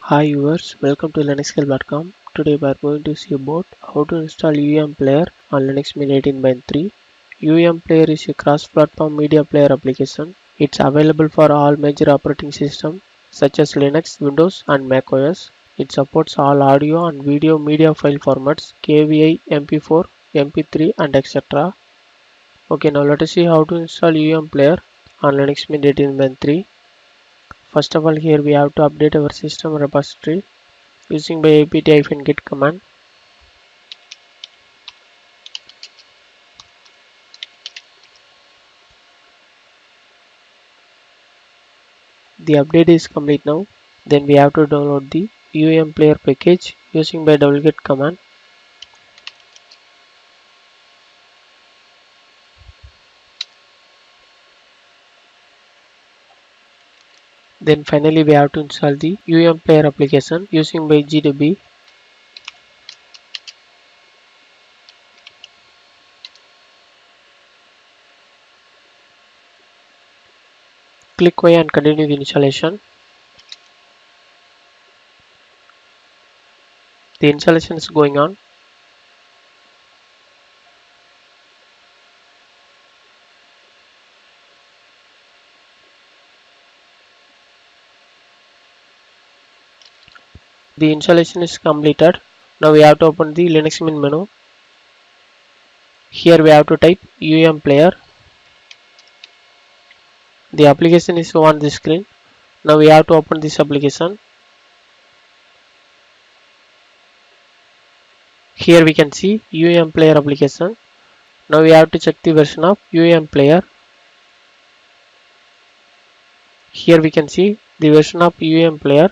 Hi viewers, welcome to linuxscale.com. Today we are going to see about how to install UMplayer on Linux Mint 18.3. UMplayer is a cross-platform media player application. It's available for all major operating systems such as Linux, Windows and macOS. It supports all audio and video media file formats KVI, MP4, MP3 and etc. Okay, now let us see how to install UMplayer on Linux Mint 18.3. First of all, here we have to update our system repository using by apt-get command. The update is complete now. Then we have to download the UMplayer package using by get command. Then finally we have to install the UMplayer application using by GDB. Click Y and continue the installation. The installation is going on. The installation is completed. Now we have to open the Linux Mint menu. Here we have to type UMplayer. The application is on the screen. Now we have to open this application. Here we can see UMplayer application. Now we have to check the version of UMplayer. Here we can see the version of UMplayer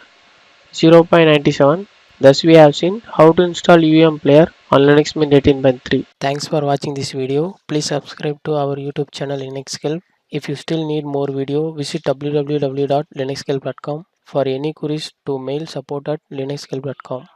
0.97. Thus we have seen how to install UMplayer on Linux Mint 18.3. Thanks for watching this video. Please subscribe to our YouTube channel Linuxscale. If you still need more video, visit www.linuxscale.com. For any queries to mail support@linuxscale.com.